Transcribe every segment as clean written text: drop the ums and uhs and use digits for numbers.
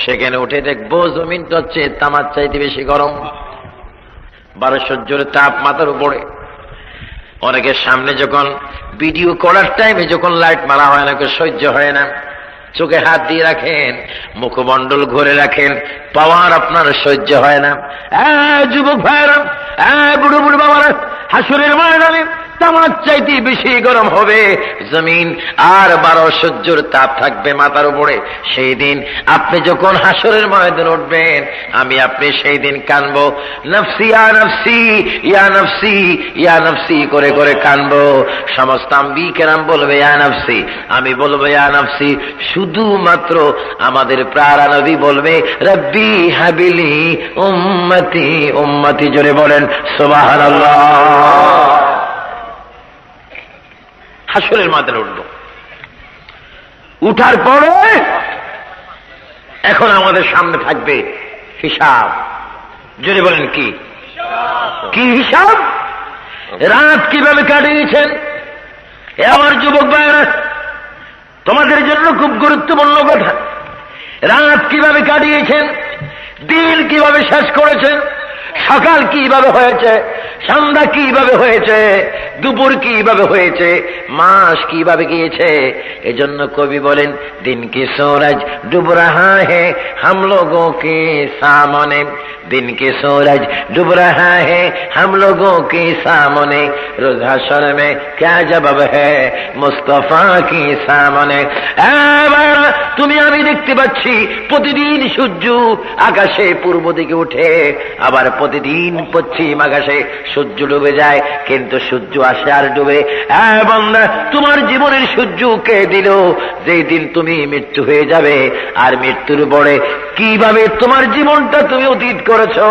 সেখানে উঠে দেখবো জমিনটা হচ্ছে তামার চাইতে বেশি গরম, 12 সূর্যের তাপ মাথার উপরে। অনেকের সামনে যখন ভিডিও করার টাইমে যখন লাইট মারা হয় না, সহ্য হয় না, চোখে হাত দিয়ে রাখেন, মুখমণ্ডল ঘুরে রাখেন, পাওয়ার আপনার সহ্য হয় না। যুবক ভাইরা, বুড়ো বুড়ো বাবারা, হাসরের ময়দানে তামার চাইতে বেশি গরম হবে জমিন, আর 12 সূর্যের তাপ থাকবে মাথার উপরে। সেই দিন আপনি যখন হাসরের ময়দানে উঠবেন, আমি আপনি সেই দিন কানবো, নফসি ইয়া নফসি ইয়া নফসি ইয়া নফসি করে করে কানবো। সমস্ত আম্বিয়া কেরাম বলবে ইয়া নফসি, আমি বলবো ইয়া নফসি। শুধুমাত্র আমাদের প্রাণ নবী বলবে রব্বি হাবিলি উম্মতি উম্মতি। জোরে বলেন সুবহানাল্লাহ। হাসরের ময়দানে উঠব, উঠার পরে এখন আমাদের সামনে থাকবে হিসাব। যদি বলেন কি কি হিসাব? রাত কিভাবে কাটিয়েছেন? আমার যুবক ভাইরা, তোমাদের জন্য খুব গুরুত্বপূর্ণ কথা। রাত কিভাবে কাটিয়েছেন, দিন কিভাবে শেষ করেছেন, সকাল কিভাবে হয়েছে, সন্ধ্যা কিভাবে হয়েছে, দুপুর কিভাবে হয়েছে, মাস কিভাবে গিয়েছে। এজন্য কবি বলেন, দিন কি सूरज डूब रहा है हम लोगों के सामने, दिन के सूरज डूब रहा है हम लोगों के सामने, रोज हशर में क्या जवाब है मुस्तफा की सामने। তুমি আমি দেখতে পাচ্ছি প্রতিদিন সূর্য আকাশে পূর্ব দিকে উঠে, আবার প্রতিদিন পশ্চিম আকাশে সূর্য ডুবে যায়, কিন্তু সূর্য আসে আর ডুবে। বান্দা, তোমার জীবনের সূর্য কে দিল? যেই দিন তুমি মৃত্যু হয়ে যাবে, আর মৃত্যুর পরে কিভাবে তোমার জীবনটা তুমি অতীত করেছো,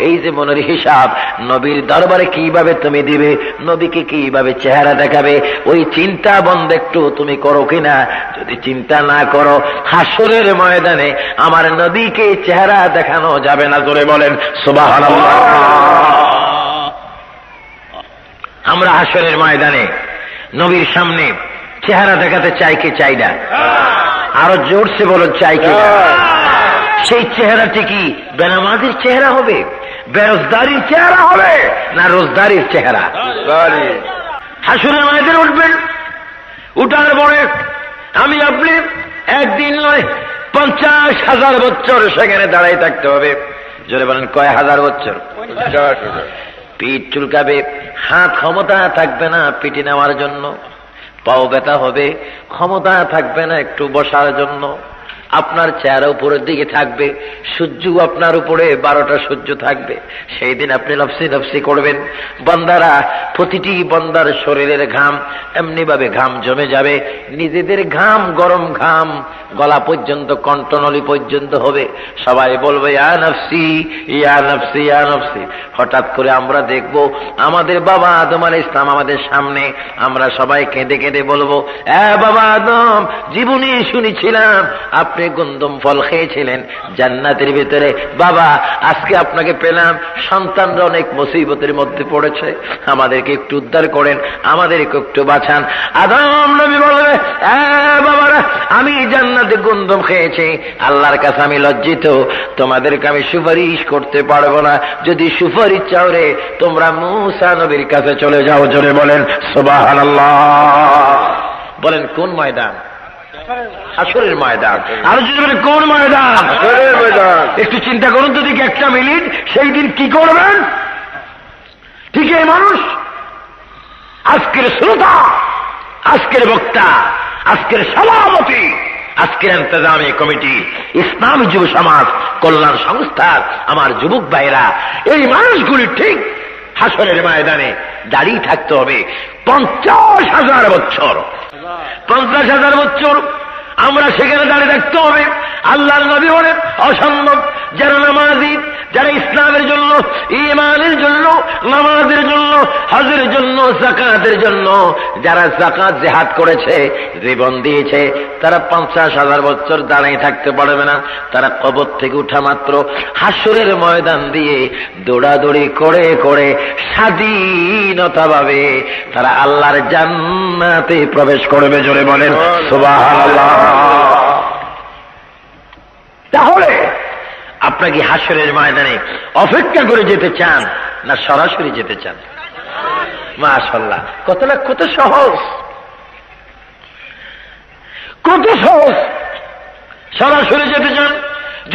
এই যে মনের হিসাব নবীর দরবারে কিভাবে তুমি দিবে, নবীকে কিভাবে চেহারা দেখাবে, ওই চিন্তা বন্ধ একটু তুমি করো কিনা? যদি চিন্তা না করো, হাসরের ময়দানে আমার নবীকে চেহারা দেখানো যাবে না। জোরে বলেন সুবহানাল্লাহ। আমরা হাসরের ময়দানে নবীর সামনে চেহারা দেখাতে চাই কি চাই না? আরো জোরসে বলো, চাই কি না? সেই চেহারাটি কি বেনামাজির চেহারা হবে, বেরোজগারির চেহারা হবে, না রোজগারির চেহারা? হাসরের ময়দানে উঠবেন, উঠার পরে আমি আপনি একদিন নয় 50,000 বছর সেখানে দাঁড়াই থাকতে হবে। জোরে বলেন কয় হাজার বছর? পিঠ চুলকাবে, হাত ক্ষমতা থাকবে না পিটি নেওয়ার জন্য, পাও ব্যথা হবে, ক্ষমতা থাকবে না একটু বসার জন্য, আপনার চেহারা উপরের দিকে থাকবে, সূর্য আপনার উপরে 12টা সূর্য থাকবে। সেই দিন আপনি নফসি নফসি করবেন। বান্দারা, প্রতিটি বান্দার শরীরের ঘাম এমনি ভাবে ঘাম জমে যাবে, নিজেদের ঘাম, গরম ঘাম গলা পর্যন্ত, কণ্ঠনলী পর্যন্ত হবে। সবাই বলবে ইয়া নফসি ইয়া নফসি ইয়া নফসি। হঠাৎ করে আমরা দেখব আমাদের বাবা আদম আলাইহিস সালাম আমাদের সামনে, আমরা সবাই কেঁদে কেঁদে বলবো, বাবা আদম, জীবনে শুনেছিলাম আপনি গন্ধম ফল খেয়েছিলেন জান্নাতের ভিতরে, বাবা আজকে আপনাকে পেলাম, সন্তানরা অনেক মুসিবতের মধ্যে পড়েছে, আমাদেরকে একটু উদ্ধার করেন, আমাদেরকে একটু বাঁচান। আদম নবী বলবে, বাবারা, আমি জান্নাতে গন্ধম খেয়েছি, আল্লাহর কাছে আমি লজ্জিত, তোমাদেরকে আমি সুপারিশ করতে পারবো না, যদি সুপারিশ চাও রে তোমরা মূসা নবীর কাছে চলে যাও। জোরে বলেন সুবহানাল্লাহ। বলেন কোন ময়দান? হাসরের ময়দান। আর যদি বলেন কোন ময়দান? হাসরের ময়দান। একটু চিন্তা করুন তো দেখি, একটা মিনিট, সেই দিন কি করবেন? ঠিক এই মানুষ, আজকের শ্রোতা, আজকের বক্তা, আজকের সভাপতি, আজকের ইন্তজামী কমিটি, ইসলামী যুব সমাজ কল্যাণ সংস্থার আমার যুবক ভাইরা, এই মানুষগুলি ঠিক হাসরের ময়দানে দাঁড়িয়ে থাকতে হবে 50,000 বছর। 50,000 বছর আমরা সেখানে দাঁড়িয়ে থাকতে হবে। আল্লাহর নবী বলেন অসম্ভব। যারা নামাজি, যারা ইসলামের জন্য, ঈমানের জন্য, নামাজের জন্য, হজের জন্য, যাকাতের জন্য যারা যাকাত জিহাদ করেছে, জীবন দিয়েছে, তারা 50,000 বছর দাঁড়িয়ে থাকতে পারবে না। তারা কবর থেকে উঠা মাত্র হাসরের ময়দান দিয়ে দৌড়াদৌড়ি করে করে স্বাধীনতা পাবে, তারা আল্লাহর জান্নাতে প্রবেশ করবে। জোরে বলেন সুবহানাল্লাহ। তাহলে আপনাকে হাসরের ময়দানে অপেক্ষা করে যেতে চান না সরাসরি যেতে চান? মাশাআল্লাহ, কত সহজ, কত সহজ। সরাসরি যেতে চান?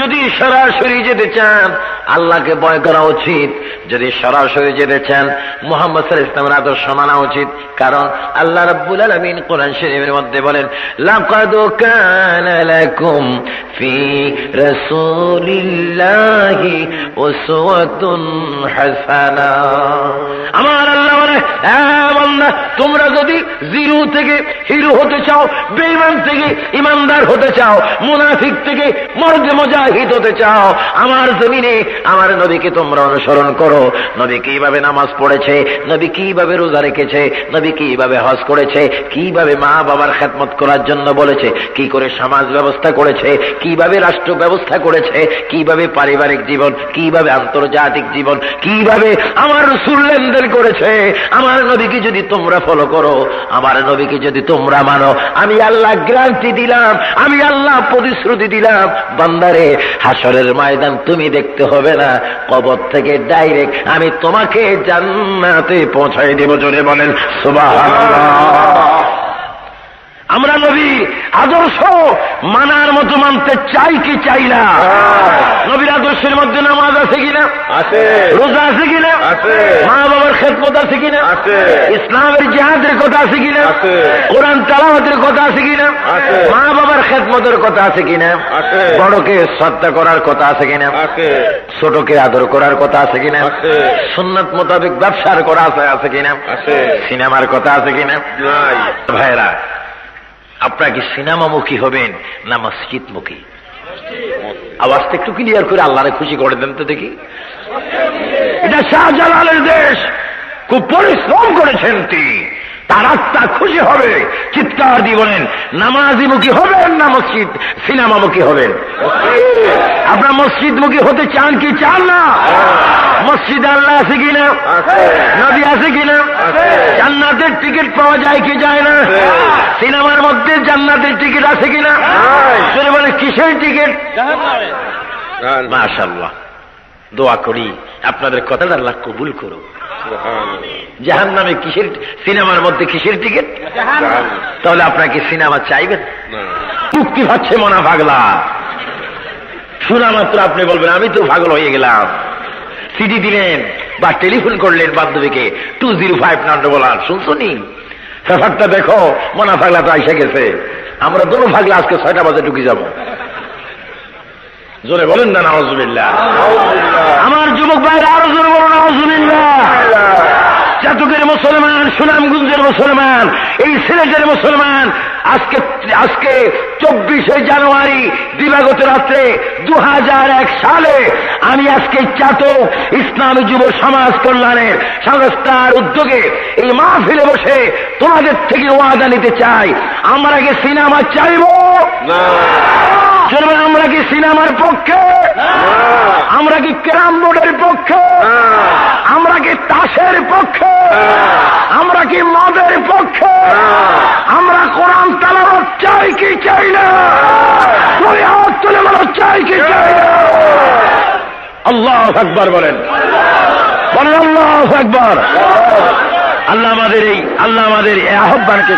যদি সরাসরি যেতে চান আল্লাহকে ভয় করা উচিত। যদি সরাসরি যেতে চান মুহাম্মদ সাল্লাল্লাহু আলাইহি ওয়াসাল্লামের আদর্শ মানা উচিত। কারণ আল্লাহ রাব্বুল আলামিন কোরআন শরীফের মধ্যে বলেন, লাকাদ কানা লাকুম ফি রাসূলিল্লাহি উসওয়াতুন হাসানা। আমার আল্লাহ বলে, বান্দা তোমরা যদি জিরো থেকে হিরো হতে চাও, বেঈমান থেকে ইমানদার হতে চাও, মুনাফিক থেকে মর্দে মুজাহিদ হতে চাও, আমার জমিনে আমার নবীকে তোমরা অনুসরণ করো। নবী কিভাবে নামাজ পড়েছে, নবী কিভাবে রোজা রেখেছে, নবী কিভাবে হজ করেছে, কিভাবে মা বাবার খেদমত করার জন্য বলেছে, কি করে সমাজ ব্যবস্থা করেছে, কিভাবে রাষ্ট্র ব্যবস্থা করেছে, কিভাবে পারিবারিক জীবন, কিভাবে আন্তর্জাতিক জীবন, কিভাবে আমার রাসূল লেনদেন করেছে। আমার নবীকে যদি তোমরা ফলো করো, আমার নবীকে যদি তোমরা মানো, আমি আল্লাহ গ্যারান্টি দিলাম, আমি আল্লাহ প্রতিশ্রুতি দিলাম, বান্দারে হাসরের ময়দান তুমি দেখতে হবে না, কবর থেকে ডাইরেক্ট আমি তোমাকে জান্নাতে পৌঁছাই দেব। জোরে বলেন সুবহানাল্লাহ। আমরা নবীর আদর্শ মানার মতো মানতে চাই কি চাই না? নবীর আদর্শের মধ্যে নামাজ আছে কিনা? আছে। রোজা আছে কিনা? আছে। মা বাবার খেদমত আছে কিনা? আছে। ইসলামের জিহাদের কথা আছে কিনা? আছে। কোরআন তেলাওয়াতের কথা আছে কিনা? আছে। মা বাবার খেদমতের কথা আছে কিনা? আছে। বড়কে শ্রদ্ধা করার কথা আছে কিনা? আছে। ছোটকে আদর করার কথা আছে কিনা? আছে। সুন্নাত মোতাবেক ব্যবসার করা আছে কিনা? আছে। সিনেমার কথা আছে কিনা? নাই। ভাইরা, আপনারা কি সিনেমামুখী হবেন না মসজিদমুখী? আওয়াজটা একটু ক্লিয়ার করে আল্লাহরে খুশি করে দেন তো দেখি। এটা শাহজালালের দেশ, খুব পরিশ্রম করেছেন তিনি, তার আত্মা খুশি হবে। চিৎকার দিয়ে বলেন, নামাজিমুখী হবেন না মসজিদ সিনেমামুখী হবেন? আপনার মসজিদমুখী হতে চান কি চান না? মসজিদে আল্লাহ আছে কিনা? নবী আছে কিনা? জান্নাতের টিকিট পাওয়া যায় কি যায় না? সিনেমার মধ্যে জান্নাতের টিকিট আছে কিনা? সেটা বলে কিসের টিকিট? মাশাআল্লাহ, দোয়া করি আপনাদের কথাটা আল্লাহ কবুল করুন। জাহান্নামে কিসের, সিনেমার মধ্যে কিসের টিকিট? তাহলে আপনারা কি সিনেমা চাইবেন? মুক্তি পাচ্ছে মনা পাগলা, শোনা মাত্র আপনি বলবেন আমি তো পাগল হয়ে গেলাম। সিডি দিলেন বা টেলিফোন করলেন বান্ধবীকে, 205 নাম্বার বলার শুনছনি, ব্যাপারটা দেখো, মনা পাগলা তো আইসা গেছে। আমরা দোনো পাগলা আজকে 6টা বাজে ঢুকে যাব। জোরে বলেন না নাউজুবিল্লাহ। আমার যুবক ভাইরা আরো জোরে বলুন নাউজুবিল্লাহ। চাতকের মুসলমান, সুনামগঞ্জের মুসলমান, এই সিলেটের মুসলমান, আজকে 24শে জানুয়ারি দিবাগত রাত্রে 2001 সালে আমি আজকে চাতক ইসলামী যুব সমাজ কল্যাণের সংস্থার উদ্যোগে এই মাহফিলে বসে তোমাদের থেকে ওয়াদা নিতে চাই, আমরা কি সিনেমা চাইব না? আমরা কি সিনেমার পক্ষে? আমরা কি ক্যারাম বোর্ডের পক্ষে? আমরা কি তাসের পক্ষে? আমরা কি মদের পক্ষে? আমরা কোরআন তেলাওয়াত চাই কি চাই না? তুই হাত তুলে বলো, চাই কি চাই না? আল্লাহু আকবার বলেন, বলেন আল্লাহু আকবার। আল্লাহ আমাদের এই আহ্বানকে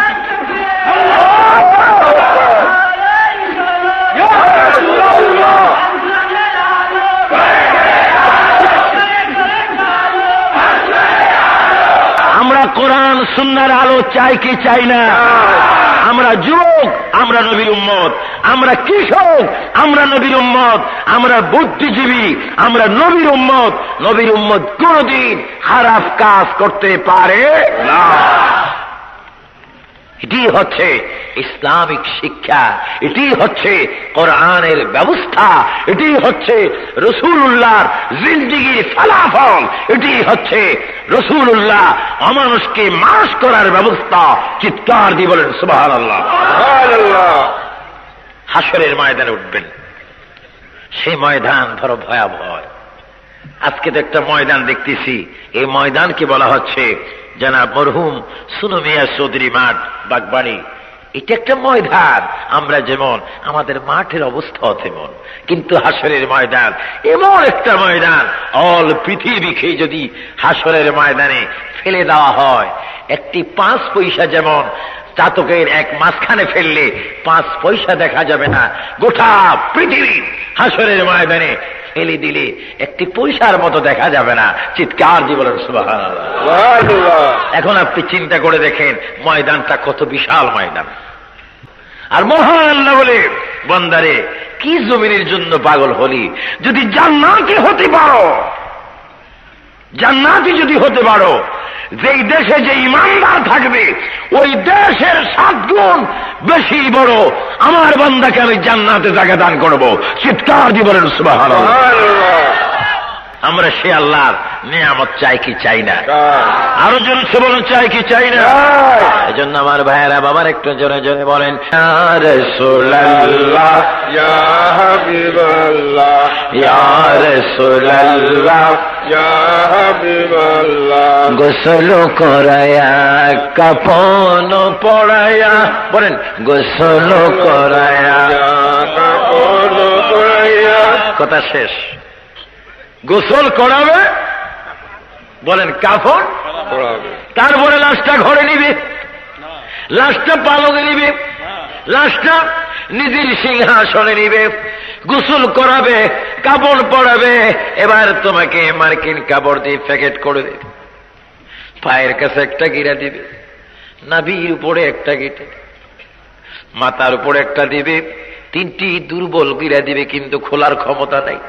আমরা কোরআন সুন্নাহর আলো চাই কি চাই না? আমরা যুবক, আমরা নবীর উম্মত, আমরা কৃষক, আমরা নবীর উম্মত, আমরা বুদ্ধিজীবী, আমরা নবীর উম্মত। নবীর উম্মত কোনদিন খারাপ কাজ করতে পারে না। এটি হচ্ছে ইসলামিক শিক্ষা, এটি হচ্ছে কোরআনের ব্যবস্থা, এটি হচ্ছে রাসূলুল্লাহর জিন্দেগির ফলাফল, এটি হচ্ছে রাসূলুল্লাহ অমানুষকে মানুষ করার ব্যবস্থা। চিৎকার দিয়ে বলেন সুবহানাল্লাহ। হাসরের ময়দানে উঠবেন, সেই ময়দান বড় ভয়াবহ। আজকে তো একটা ময়দান দেখতেছি, এই ময়দানকে বলা হচ্ছে জনাব মরহুম সুনু মিয়া চৌধুরী মাঠ, বাগবাড়ি। এটা একটা ময়দান। আমরা যেমন আমাদের মাঠের অবস্থাও তেমন, কিন্তু হাসরের ময়দান এমন একটা ময়দান, অল পৃথিবীকে যদি হাসরের ময়দানে ফেলে দেওয়া হয়, একটি 5 পয়সা যেমন চাতকের এক মাঝখানে ফেললে 5 পয়সা দেখা যাবে না, গোটা পৃথিবী হাসরের ময়দানে ফেলে দিলে একটি পয়সার মতো দেখা যাবে না। চিৎকার দিয়ে বলেন সুবহানাল্লাহ। এখন আপনি চিন্তা করে দেখেন ময়দানটা কত বিশাল ময়দান। আর মহান আল্লাহ বলে, বান্দারে কি জমিনের জন্য পাগল হলি? যদি জান্নাতি হতে পারো, জান্নাতি যদি হতে পারো, যেই দেশে যে ইমানদার থাকবে ওই দেশের 7 গুণ বেশি বড় আমার বান্দাকে আমি জান্নাতে জায়গা দান করব। চিৎকার দিয়ে বলেন সুবহানাল্লাহ। আমরা সে আল্লাহর নিয়ামত চাই কি চাই না? আরো জোরে বলুন, চাই কি চাই না? এজন্য আমার ভাইয়েরা বাবার একটু জোরে জোরে বলেন, ইয়া রাসূলুল্লাহ ইয়া হাবিবাল্লাহ ইয়া রাসূলুল্লাহ ইয়া হাবিবাল্লাহ। গোসল করায়া কাফন পড়ায়া, বলেন গোসল করায়া কাফন পরাইয়া। কথা শেষ। গোসল করাবে, বলেন কাফন পরাবে। তারপরে লাশটা ঘরে নিবে, লাশটা পালকে নিবে, লাশটা নিজের সিংহাসনে নিবে, গোসল করাবে, কাপড় পরাবে। এবার তোমাকে মার্কিন কাপড় দিয়ে প্যাকেট করে দেবে, পায়ের কাছে একটা গিরা দিবে, নাভির উপরে একটা গিটে, মাথার উপরে একটা দিবে, 3টি দুর্বল গিরা দিবে, কিন্তু খোলার ক্ষমতা নাই।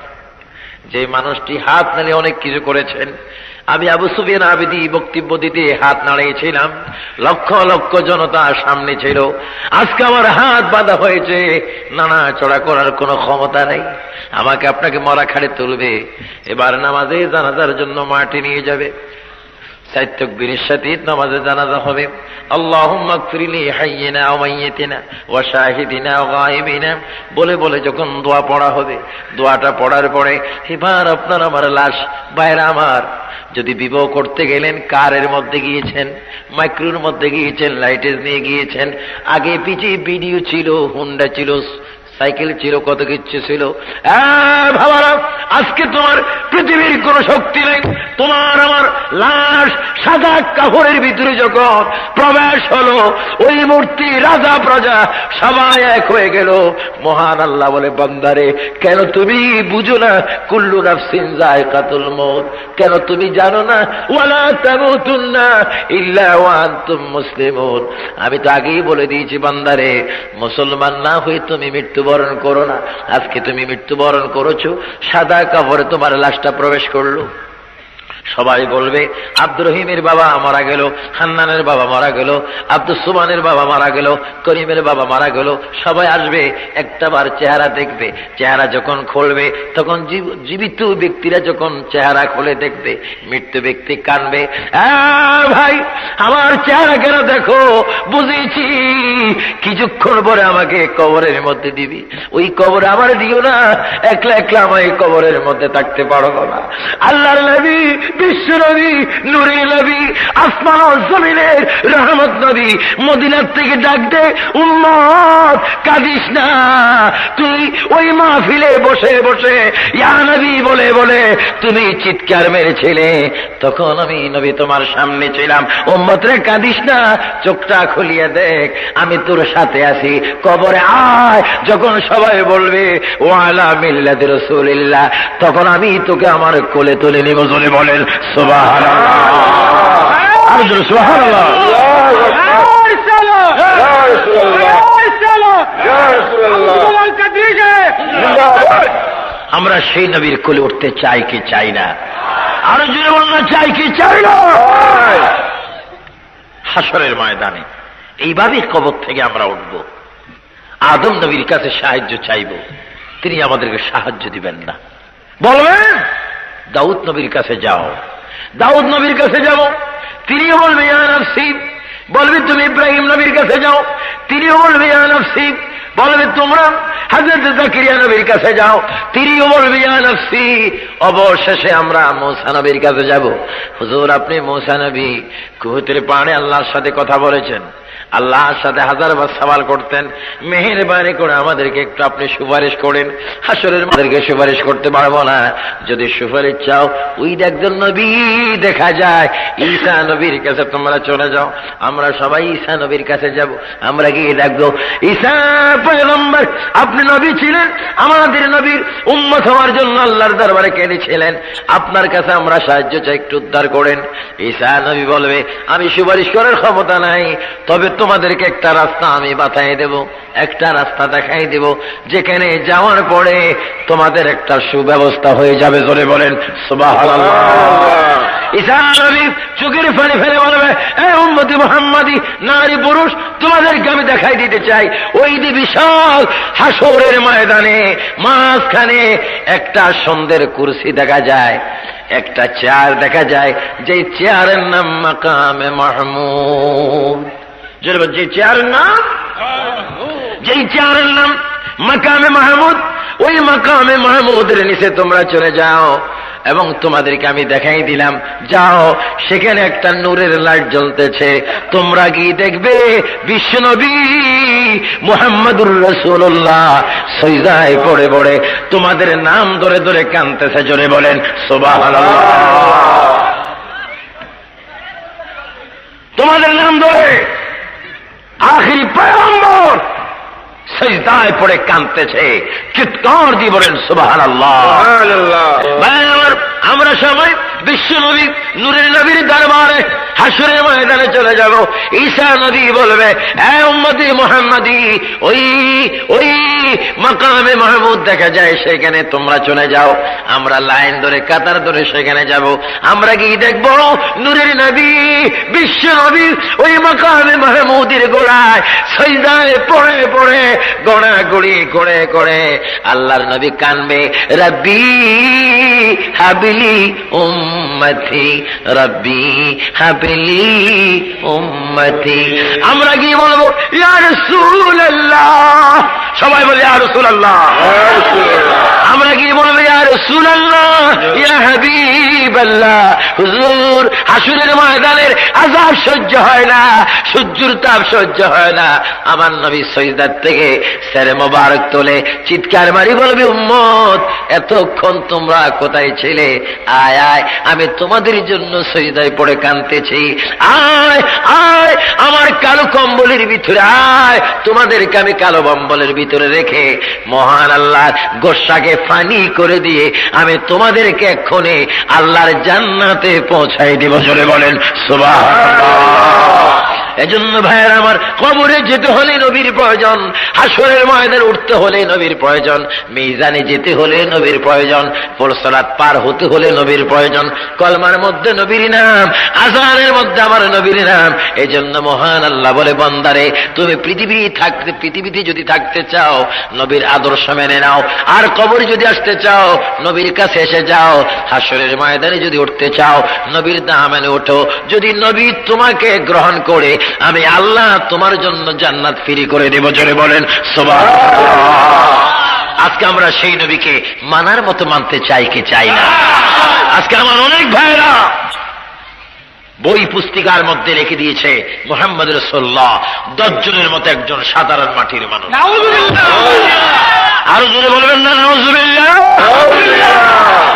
যে মানুষটি হাত নাড়ে অনেক কিছু করেছেন, আমি আবু সুফিয়ান আবিদি বক্তব্য দিতে হাত নাড়িয়েছিলাম, লক্ষ লক্ষ জনতা সামনে ছিল, আজকে আমার হাত বাঁধা হয়েছে, নাড়াচড়া করার কোনো ক্ষমতা নেই। আমাকে আপনাকে মরা খাড়ে তুলবে, এবার নামাজে জানাজার জন্য মাটি নিয়ে যাবে, 4 তাকবীরের সাথে নামাজে জানাজা হবে। আল্লাহুম্মা গফিরলি হাইয়িনা ওয়া মাইয়িতিনা ওয়া শাহিদিনা ওয়া গায়িবিনা বলে বলে যখন দোয়া পড়া হবে, দোয়াটা পড়ার পরে এবার আপনার আমার লাশ, বাইরে আমার, যদি বিবাহ করতে গেলেন কারের মধ্যে গিয়েছেন, মাইক্রোর মধ্যে গিয়েছেন, লাইটেজ নিয়ে গিয়েছেন, আগে পিছিয়ে ভিডিও ছিল, হুন্ডা ছিল, সাইকেল ছিল, কত কিছু ছিল। ভাবারা, আজকে তোমার পৃথিবীর কোন শক্তি নেই, তোমার আমার লাশ সাদা কাপড়ের ভিতরে যখন প্রবেশ হলো, ওই মূর্তি রাজা প্রজা সবাই এক হয়ে গেল। মহান আল্লাহ বলে, বান্দারে কেন তুমি বুঝো না, কুল্লু নাফসিন যায়কাতুল মউত, কেন তুমি জানো না, ওয়ালা তামুতুন্না ইল্লা ওয়া আনতুম মুসলিমুন। আমি তো আগেই বলে দিয়েছি, বান্দারে মুসলমান না হয়ে তুমি মৃত্যুবরণ করো না। আজকে তুমি মৃত্যুবরণ করেছো, সাদা কাপড়ে তোমার লাশটা প্রবেশ করলো। সবাই বলবে আব্দুর রহিমের বাবা মারা গেল, হান্নানের বাবা মারা গেল, আব্দুল সুবহানের বাবা মারা গেল, করিমের বাবা মারা গেল। সবাই আসবে, একটাবার চেহারা দেখবে। চেহারা যখন খুলবে, তখন জীবিত ব্যক্তিরা যখন চেহারা খুলে দেখবে, মৃত্যু ব্যক্তি কানবে, ভাই আমার চেহারা কেন দেখো, বুঝেছি কিছুক্ষণ পরে আমাকে কবরের মধ্যে দিবি, ওই কবরে আমার দিও না, একলা একলা আমার এই কবরের মধ্যে থাকতে পারবো না। আল্লাহর নবী, বিশ্ব নবী, নূরের নবী, আসমান ও জমিনের রহমত নবী মদিনার থেকে ডাক দে, উম্মত কাঁদিস না। তুই ওই মাহফিলে বসে বসে ইয়া নবী বলে বলে তুমি চিৎকার মেরেছিলে, তখন আমি নবী তোমার সামনে ছিলাম। উম্মত রে কাঁদিস না, চোখটা খুলিয়ে দেখ, আমি তোর সাথে আছি, কবরে আয়। যখন সবাই বলবে ওয়ালা মিল্লাতি রাসূলিল্লাহ, তখন আমি তোকে আমার কোলে তুলে নিব। জোরে বলেন সুবহানাল্লাহ, আর জোরে সুবহানাল্লাহ। আমরা সেই নবীর কোলে উঠতে চাই কি চাই না? আরো জোরে বলুন না, চাই কি চাই না? হাসরের ময়দানে এইভাবে কবর থেকে আমরা উঠব, আদম নবীর কাছে সাহায্য চাইব, তিনি আমাদেরকে সাহায্য দিবেন না। বলবেন দাউদ নবীর কাছে যাও, দাউদ নবীর কাছে যাও, তিনিও বলবে ইয়া নাফসি। বলবে তুমি ইব্রাহিম নবীর কাছে যাও, তিনিও বলবে ইয়া নাফসি। বলবে তোমরা হযরত জাকারিয়া নবীর কাছে যাও, তিনিও বলবে ইয়া নাফসি। অবশেষে আমরা মূসা নবীর কাছে যাব। হুজুর আপনি মূসা নবী কুহুতের পাহাড়ে আল্লাহর সাথে কথা বলেছেন, আল্লাহর সাথে হাজারবার সওয়াল করতেন, মেহেরবানি করে আমাদেরকে একটু আপনি সুপারিশ করেন। হাসরের আমাদেরকে সুপারিশ করতে পারবো না, যদি সুপারিশ চাও ওই একজন নবী দেখা যায়, ঈসা নবীর কাছে তোমরা চলে যাও। আমরা সবাই ঈসা নবীর কাছে যাব, আমরা গিয়ে ডাকবো, ঈসা পয়গম্বর আপনি নবী ছিলেন, আমাদের নবীর উম্মত হওয়ার জন্য আল্লাহর দরবারে কেঁদেছিলেন, আপনার কাছে আমরা সাহায্য চাই, একটু উদ্ধার করেন। ঈসা নবী বলবে, আমি সুপারিশ করার ক্ষমতা নাই, তবে তোমাদেরকে একটা রাস্তা আমি বাতাই দেব, একটা রাস্তা দেখাই দেব, যেখানে যাওয়ার পরে তোমাদের একটা সুব্যবস্থা হয়ে যাবে। জোরে বলেন সুবহানাল্লাহ। ঈসা নবী চোখের পানি ফেলে বলবে, এ উম্মতি মুহাম্মাদি, নারী পুরুষ, তোমাদেরকে আমি দেখাই দিতে চাই, ওই যে বিশাল হাসরের ময়দানে মাঝখানে একটা সুন্দর কুরসি দেখা যায়, একটা চেয়ার দেখা যায়, যে চেয়ারের নাম মাকামে মাহমুদ। যে চেয়ারের নাম, যেই চেয়ারের নাম মাকামে মাহমুদ, ওই মাকামে মাহমুদের নিচে তোমরা চলে যাও এবং তোমাদেরকে আমি দেখাই দিলাম, যাও সেখানে একটা নূরের লাইট জ্বলতেছে, তোমরা গিয়ে দেখবে বিশ্বনবী মুহাম্মদুর রাসূলুল্লাহ সিজদায় পড়ে পড়ে তোমাদের নাম ধরে ধরে কাঁদতেছে। জোরে বলেন সুবহানাল্লাহ। তোমাদের নাম ধরে আখিরি পয়গম্বর সিজদায় পড়ে কাঁদতেছে, চিৎকার দিয়ে বলেন সুবহানাল্লাহ। আমরা সবাই বিশ্ব নবী নূরের নবীর দরবারে হাসরের ময়দানে চলে যাব। ঈসা নবী বলবে, এ উম্মতি মুহাম্মাদি, ওই ওই মাকামে মাহমুদ দেখা যায়, সেখানে তোমরা চলে যাও। আমরা লাইন ধরে কাতার ধরে সেখানে যাব, আমরা গিয়ে দেখব নূরের নবী বিশ্ব নবী ওই মাকামে মাহমুদের গোড়ায় সিজদায় পড়ে পড়ে গোড়াগড়ি করে করে আল্লাহর নবী কানবে, রব্বি হাবিলি উম্মতি, রব্বি হাবিলি উম্মতি। আমরা গিয়ে বলবো, ইয়া রাসূলুল্লাহ, সবাই বলে ইয়া রাসূলুল্লাহ। আমরা গিয়ে বলবো, ইয়া রাসূলুল্লাহ, ইয়া হাবিবাল্লাহ, হুজুর হাসরের ময়দানের আযাব সহ্য হয় না, সূর্যের তাপ সহ্য হয় না, আমার নবী সিজদার থেকে সেরে মোবারক তোলে চিৎকার মারি বলবে, উম্মত এতক্ষণ তোমরা কোথায় ছিলে? আয় আয়, আমি তোমাদের জন্য সিজদায় পড়ে কাঁদতেছি, আয় আয় আমার কালো কম্বলের ভিতরে আয়, তোমাদেরকে আমি কালো কম্বলের ভিতরে রেখে মহান আল্লাহর গোসাকে ফানি করে দিয়ে আমি তোমাদেরকে এক্ষণে আল্লাহর জান্নাতে পৌঁছাই দিব। জোরে বলেন সুবহানাল্লাহ। এজন্য ভাইয়ের আমার, কবরে যেতে হলে নবীর প্রয়োজন, হাসরের ময়দানে উঠতে হলে নবীর প্রয়োজন, মিজানে যেতে হলে নবীর প্রয়োজন, পুরসরাত পার হতে হলে নবীর প্রয়োজন, কলমার মধ্যে নবীর নাম, আযানের মধ্যে আমার নবীর নাম। এজন্য মহান আল্লাহ বলে, বান্দারে তুমি পৃথিবীতে যদি থাকতে চাও নবীর আদর্শ মেনে নাও, আর কবরে যদি আসতে চাও নবীর কাছে এসে যাও, হাসরের ময়দানে যদি উঠতে চাও নবীর নাম মেনে ওঠো। যদি নবী তোমাকে গ্রহণ করে আমি আল্লাহ তোমার জন্য জান্নাত ফ্রি করে দেব। জোরে বলেন সুবহানাল্লাহ। আজকে আমরা সেই নবীকে মানার মতো মানতে চাই কি চাই না? আজকে আমার অনেক ভাইরা বই পুস্তিকার মধ্যে রেখে দিয়েছে মুহাম্মদ রাসূলুল্লাহ 10 জনের মতো একজন সাধারণ মাটির মানুষ। আরো জোরে বলবেন না নাউযুবিল্লাহ।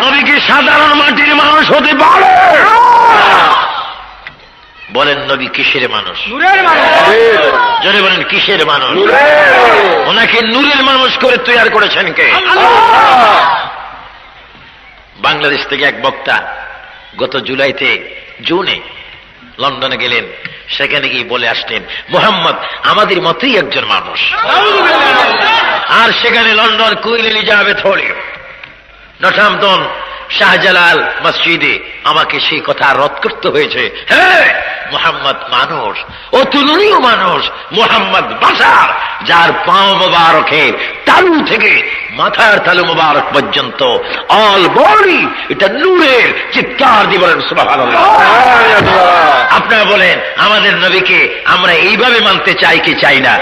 নবী কি সাধারণ মাটির মানুষ হতে পারে? বলেন নবী কিসের মানুষ? নূরের মানুষ। জোরে বলেন কিসের মানুষ? ওনাকে নূরের মানুষ করে তৈরি করেছেন কে? আল্লাহ। বাংলাদেশ থেকে এক বক্তা গত জুনে লন্ডনে গেলেন, সেখানে গিয়ে বলে আসলেন মুহাম্মদ আমাদের মতোই একজন মানুষ। আর সেখানে লন্ডন কুইন এলিজাবেথ হলে নর্থাম্পটন শাহজালাল মসজিদে আমাকে সেই কথা রদ করতে হয়েছে। হ্যাঁ, মুহাম্মদ মানুষ, অতুলনীয় মানুষ, মুহাম্মদ বাশার, যার পাও মোবারকে তালু থেকে মাথার তালু মোবারক পর্যন্ত অল বডি এটা নূরের। চিৎকার দিয়ে বলেন সুবহানাল্লাহ। আপনারা বলেন আমাদের নবীকে আমরা এইভাবে মানতে চাই কি চাই না?